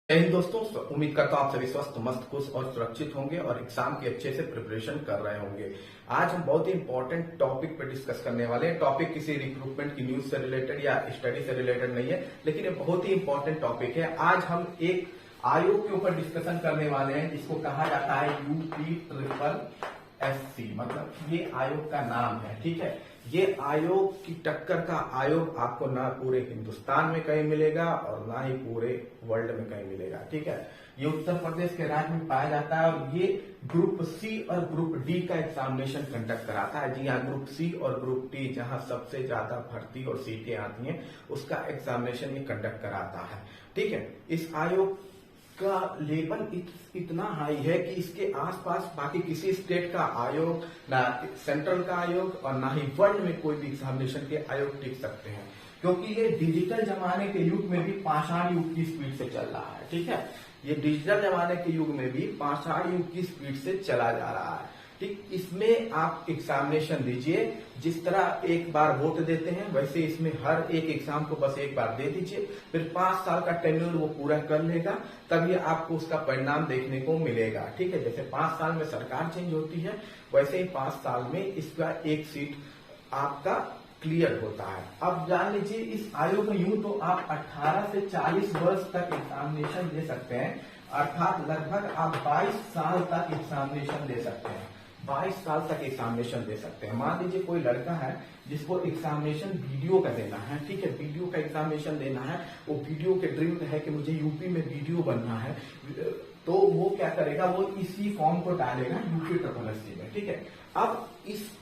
जय हिंद दोस्तों, उम्मीद करता हूँ आप सभी स्वस्थ मस्त खुश और सुरक्षित होंगे और एग्जाम की अच्छे से प्रिपरेशन कर रहे होंगे। आज हम बहुत ही इंपॉर्टेंट टॉपिक पे डिस्कस करने वाले हैं। टॉपिक किसी रिक्रूटमेंट की न्यूज से रिलेटेड या स्टडी से रिलेटेड नहीं है, लेकिन ये बहुत ही इंपॉर्टेंट टॉपिक है। आज हम एक आयोग के ऊपर डिस्कशन करने वाले हैं जिसको कहा जाता है UPSSC, मतलब ये आयोग का नाम है। ठीक है, ये आयोग की टक्कर का आयोग आपको ना पूरे हिंदुस्तान में कहीं मिलेगा और ना ही पूरे वर्ल्ड में कहीं मिलेगा। ठीक है, ये उत्तर प्रदेश के राज्य में पाया जाता है और ये ग्रुप सी और ग्रुप डी का एग्जामिनेशन कंडक्ट कराता है। जी हाँ, ग्रुप सी और ग्रुप डी जहां सबसे ज्यादा भर्ती और सीटें आती हैं उसका एग्जामिनेशन ये कंडक्ट कराता है। ठीक है, इस आयोग का लेवल इतना हाई है कि इसके आसपास बाकी किसी स्टेट का आयोग, ना सेंट्रल का आयोग और ना ही वर्ल्ड में कोई भी एग्जामिनेशन के आयोग टिक सकते हैं, क्योंकि ये डिजिटल जमाने के युग में भी पाषाण युग की स्पीड से चल रहा है। ठीक है, ये डिजिटल जमाने के युग में भी पाषाण युग की स्पीड से चला जा रहा है। ठीक, इसमें आप एग्जामिनेशन दीजिए, जिस तरह एक बार वोट देते हैं वैसे इसमें हर एक एग्जाम को बस एक बार दे दीजिए, फिर 5 साल का टेन्योर वो पूरा कर लेगा, तभी आपको उसका परिणाम देखने को मिलेगा। ठीक है, जैसे 5 साल में सरकार चेंज होती है वैसे ही 5 साल में इसका एक सीट आपका क्लियर होता है। अब जान लीजिए, इस आयोग में यूं तो आप 18 से 40 वर्ष तक एग्जामिनेशन दे सकते हैं, अर्थात लगभग आप 22 साल तक एग्जामिनेशन दे सकते हैं। 22 साल तक एग्जामिनेशन दे सकते हैं। मान लीजिए कोई लड़का है जिसको एग्जामिनेशन वीडियो का देना है। ठीक है, वीडियो का एग्जामिनेशन देना है, वो वीडियो के ड्रीम है कि मुझे यूपी में वीडियो बनना है, तो वो क्या करेगा, वो इसी फॉर्म को डालेगा UPSSC में। ठीक है, अब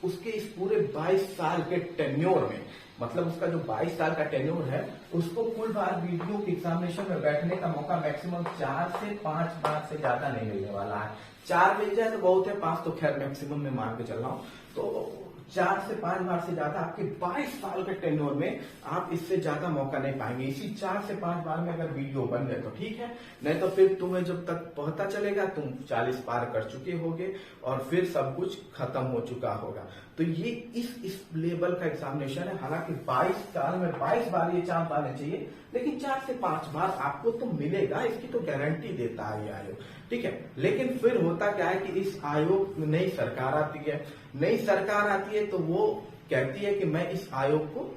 उसके इस पूरे 22 साल के टेन्योर में, मतलब उसका जो 22 साल का टेन्योर है, उसको कुल बार वीडियो के एग्जामिनेशन में बैठने का मौका मैक्सिमम 4 से 5 बार से ज्यादा नहीं मिलने वाला है। 4 मिल जाए तो बहुत है, 5 तो खैर मैक्सिमम में मान के चल रहा हूं, तो 4 से 5 बार से ज्यादा आपके 22 साल के टेन्योर में आप इससे ज्यादा मौका नहीं पाएंगे। इसी 4 से 5 बार में अगर वीडियो बन गए तो ठीक है, नहीं तो फिर तुम्हें जब तक पता चलेगा तुम 40 पार कर चुके होगे और फिर सब कुछ खत्म हो चुका होगा। तो ये इस लेवल का एग्जामिनेशन है। हालांकि 22 साल में 22 बार ये चांस आने चाहिए, लेकिन 4 से 5 बार आपको तो मिलेगा, इसकी तो गारंटी देता है ये आयोग। ठीक है, लेकिन फिर होता क्या है कि इस आयोग में नई सरकार आती है। नई सरकार आती है तो वो कहती है कि मैं इस आयोग को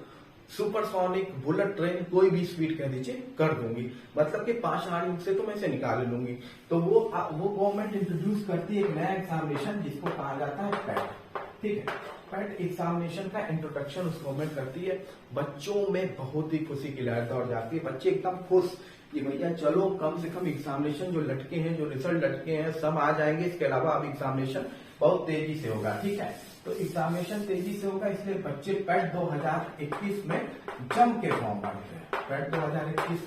सुपरसोनिक, बुलेट ट्रेन, कोई भी स्पीड कह दीजिए कर दूंगी, मतलब कि पाषाण युग से तो मैं इसे निकाल लूंगी। तो वो गवर्नमेंट इंट्रोड्यूस करती है एक नया एग्जामिनेशन जिसको कहा जाता है पैट। ठीक है, पैट एग्जामिनेशन का इंट्रोडक्शन उस गवर्नमेंट करती है। बच्चों में बहुत ही खुशी की लहर दौड़ जाती है, बच्चे एकदम खुश कि भैया चलो कम से कम एग्जामिनेशन जो लटके हैं, जो रिजल्ट लटके हैं सब आ जाएंगे। इसके अलावा अब एग्जामिनेशन बहुत तेजी से होगा। ठीक है, तो एग्जामिनेशन तेजी से होगा, इसलिए बच्चे पैट 2021 में जम के फॉर्म भरते हैं। पैट 2021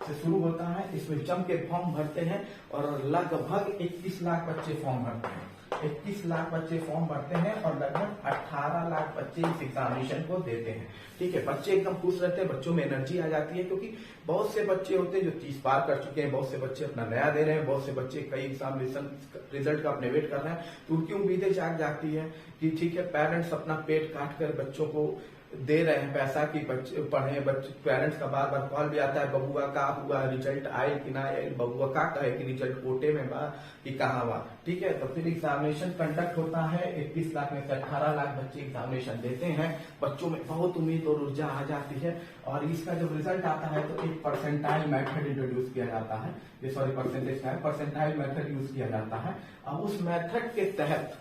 से शुरू होता है, इसमें जम के फॉर्म भरते हैं और लगभग 21 लाख बच्चे फॉर्म भरते हैं। 21 लाख बच्चे फॉर्म भरते हैं और लगभग 18 लाख बच्चे इस एग्जामिनेशन को देते हैं। ठीक है, बच्चे एकदम खुश रहते हैं, बच्चों में एनर्जी आ जाती है, क्योंकि बहुत से बच्चे होते हैं जो 30 पार कर चुके हैं, बहुत से बच्चे अपना नया दे रहे हैं, बहुत से बच्चे कई एग्जामिनेशन रिजल्ट का अपने वेट कर रहे हैं, तो उनकी उम्मीदें जाग जाती है कि ठीक है, पेरेंट्स अपना पेट काट कर बच्चों को दे रहे हैं पैसा कि बच्चे पढ़े। पेरेंट्स का बार बार कॉल भी आता है, बबुआ का हुआ, रिजल्ट आए कि ना आए, बबुआ का कहे कि रिजल्ट कोटे में बा कि कहाँ बा। ठीक है, तो फिर एग्जामिनेशन कंडक्ट होता है। 21 लाख में से 18 लाख बच्चे एग्जामिनेशन देते हैं। बच्चों में बहुत उम्मीद और ऊर्जा आ जाती है और इसका जब रिजल्ट आता है तो एक परसेंटाइल मेथड इंट्रोड्यूस किया जाता है। परसेंटाइल मेथड यूज किया जाता है। अब उस मेथड के तहत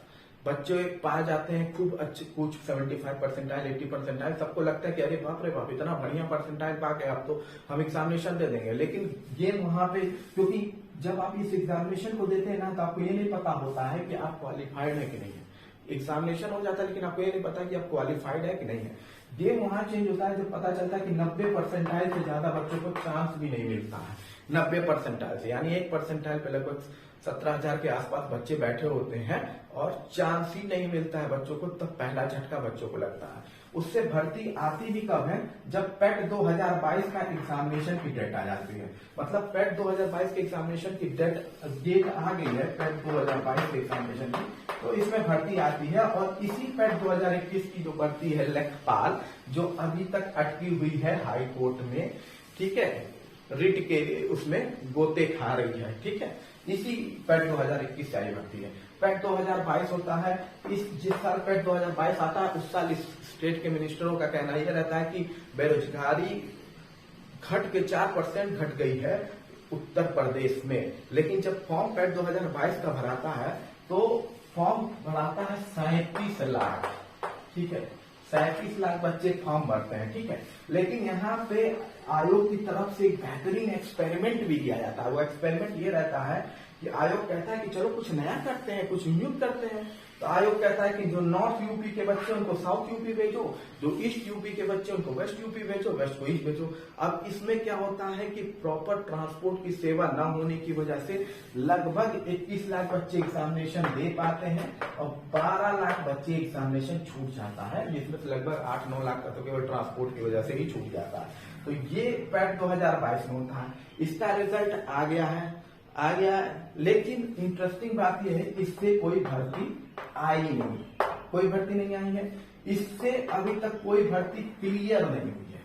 बच्चे पाए जाते हैं खूब अच्छे, कुछ 75 परसेंटाइल, 80 परसेंटाइल। सबको लगता है कि अरे बाप रे बाप, इतना बढ़िया परसेंटाइल पा गए, अब तो हम एग्जामिनेशन दे देंगे। लेकिन ये वहां पे, क्योंकि जब आप इस एग्जामिनेशन को देते हैं ना, तो आपको ये नहीं पता होता है कि आप क्वालिफाइड है कि नहीं है। एग्जामिनेशन हो जाता है लेकिन आपको ये नहीं पता कि आप क्वालिफाइड है कि नहीं है। ये वहां चेंज होता है जब पता चलता है कि 90 परसेंटाइल से ज्यादा बच्चों को चांस भी नहीं मिलता है। 90 परसेंटाइल से, यानी 1 परसेंटाइल पे लगभग 17,000 के आसपास बच्चे बैठे होते हैं और चांस ही नहीं मिलता है बच्चों को, तब पहला झटका बच्चों को लगता है। उससे भर्ती आती भी कब है, जब पैट 2022 का एग्जामिनेशन की डेट आ जाती है। मतलब पैट 2022 के एग्जामिनेशन की डेट आ गई है, पैट 2022 के एग्जामिनेशन की, तो इसमें भर्ती आती है। और इसी पैट 2021 की जो भर्ती है लेखपाल, जो अभी तक अटकी हुई है हाई कोर्ट में। ठीक है, रिट के उसमें गोते खा रही है, ठीक है। इसी पैट 2021 से आई भर्ती है। पैट 2022 होता है, जिस साल पैट 2022 आता है उस साल इस स्टेट के मिनिस्टरों का कहना यह रहता है कि बेरोजगारी घट के 4% घट गई है उत्तर प्रदेश में। लेकिन जब फॉर्म पैट 2022 का भराता है तो फॉर्म भराता है 37 लाख, ठीक है। 37 लाख बच्चे फॉर्म भरते हैं, ठीक है। लेकिन यहाँ पे आयोग की तरफ से एक बेहतरीन एक्सपेरिमेंट भी किया जाता है। वो एक्सपेरिमेंट ये रहता है कि आयोग कहता है कि चलो कुछ नया करते हैं, कुछ न्यू करते हैं। तो आयोग कहता है कि जो नॉर्थ यूपी के बच्चे उनको साउथ यूपी भेजो, जो ईस्ट यूपी के बच्चे उनको वेस्ट यूपी भेजो, वेस्ट को ईस्ट भेजो। अब इसमें क्या होता है कि प्रॉपर ट्रांसपोर्ट की सेवा न होने की वजह से लगभग 21 लाख बच्चे एग्जामिनेशन दे पाते हैं और 12 लाख बच्चे एग्जामिनेशन छूट जाता है, जिसमें से लगभग 8-9 लाख का तो केवल ट्रांसपोर्ट की वजह से ही छूट जाता है। तो ये पैट 2022 में होता है। इसका रिजल्ट आ गया है, लेकिन इंटरेस्टिंग बात यह है इससे कोई भर्ती आई नहीं, कोई भर्ती नहीं आई है। इससे अभी तक कोई भर्ती क्लियर नहीं हुई है,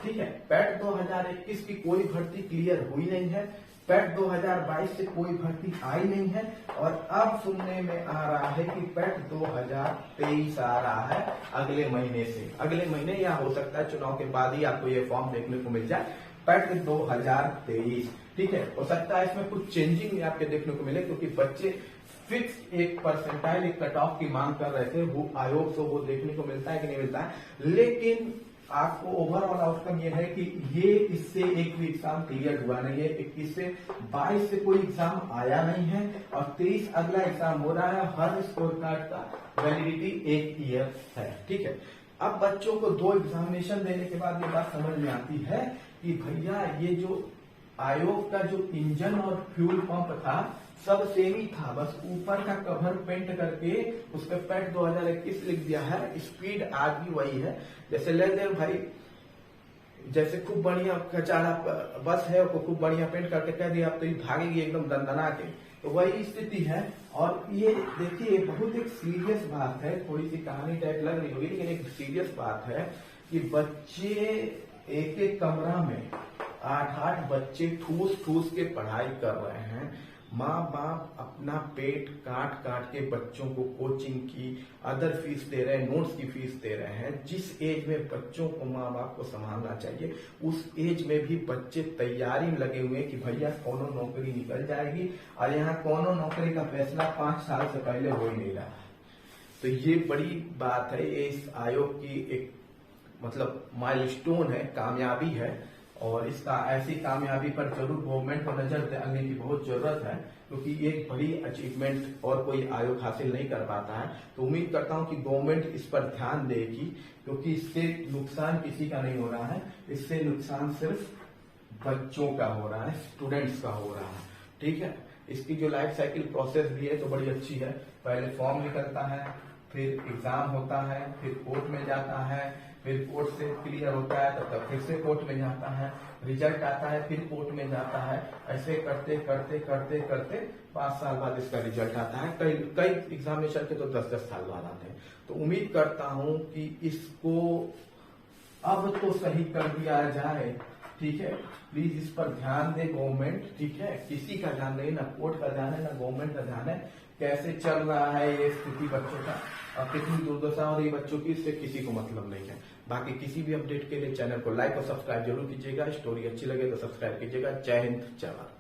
ठीक है। पैट 2021 की कोई भर्ती क्लियर हुई नहीं है, पैट 2022 से कोई भर्ती आई नहीं है। और अब सुनने में आ रहा है कि पैट 2023 आ रहा है अगले महीने से, अगले महीने या हो सकता है चुनाव के बाद ही आपको ये फॉर्म देखने को मिल जाए। पैट 2023, ठीक है। हो सकता है इसमें कुछ चेंजिंग आपके देखने को मिले, क्योंकि बच्चे फिक्स एक परसेंटाइल, एक कट ऑफ की मांग कर रहे थे। वो आयोग से वो देखने को मिलता है कि नहीं मिलता है। लेकिन आपको ओवरऑल आउटकम ये है कि ये इससे एक भी एग्जाम क्लियर हुआ नहीं है। 21 से 22 से कोई एग्जाम आया नहीं है और 23 अगला एग्जाम हो रहा है। हर स्कोर कार्ड का वैलिडिटी 1 ईयर है, ठीक है। अब बच्चों को 2 एग्जामिनेशन देने के बाद ये बात समझ में आती है कि भैया ये जो आयोग का जो इंजन और फ्यूल पंप था सब सेम ही था, बस ऊपर का कवर पेंट करके उस पर पैट 2021 लिख दिया है। स्पीड आज भी वही है। जैसे ले दे भाई, जैसे खूब बढ़िया कचाड़ा बस है, उसको खूब बढ़िया पेंट करके कह दिया अब तो ये भागेगी एकदम दंदना के, तो वही स्थिति है। और ये देखिए बहुत एक सीरियस बात है, थोड़ी सी कहानी टाइप लग रही होगी लेकिन एक सीरियस बात है कि बच्चे एक कमरा में 8-8 बच्चे ठूस के पढ़ाई कर रहे हैं। माँ बाप अपना पेट काट के बच्चों को कोचिंग की अदर फीस दे रहे हैं, नोट्स की फीस दे रहे हैं। जिस एज में बच्चों को माँ बाप को संभालना चाहिए उस एज में भी बच्चे तैयारी में लगे हुए हैं कि भैया कौनो नौकरी निकल जाएगी, और यहाँ कौनो नौकरी का फैसला 5 साल से पहले हो ही नहीं रहा। तो ये बड़ी बात है, ये इस आयोग की एक मतलब माइलस्टोन है, कामयाबी है। और इसका ऐसी कामयाबी पर जरूर गवर्नमेंट को नजर डालने की बहुत जरूरत है, क्योंकि ये एक बड़ी अचीवमेंट और कोई आयोग हासिल नहीं कर पाता है। तो उम्मीद करता हूं कि गवर्नमेंट इस पर ध्यान देगी, क्योंकि इससे नुकसान किसी का नहीं हो रहा है, इससे नुकसान सिर्फ बच्चों का हो रहा है, स्टूडेंट्स का हो रहा है, ठीक है। इसकी जो लाइफ साइकिल प्रोसेस भी है तो बड़ी अच्छी है। पहले फॉर्म निकलता है, फिर एग्जाम होता है, फिर कोर्ट में जाता है, फिर कोर्ट से क्लियर होता है तब फिर से कोर्ट में जाता है, रिजल्ट आता है, फिर कोर्ट में जाता है। ऐसे करते 5 साल बाद इसका रिजल्ट आता है। कई एग्जामिनेशन के तो 10-10 साल बाद आते हैं। तो उम्मीद करता हूं कि इसको अब तो सही कर दिया जाए, ठीक है। प्लीज इस पर ध्यान दे गवर्नमेंट, ठीक है। किसी का ध्यान नहीं, ना कोर्ट का ध्यान है, ना गवर्नमेंट का ध्यान है। कैसे चल रहा है ये स्थिति बच्चों का और कितनी दुर्दशा हो रही है बच्चों की, इससे किसी को मतलब नहीं है। बाकी किसी भी अपडेट के लिए चैनल को लाइक और सब्सक्राइब जरूर कीजिएगा। स्टोरी अच्छी लगे तो सब्सक्राइब कीजिएगा। जय हिंद, जय भारत।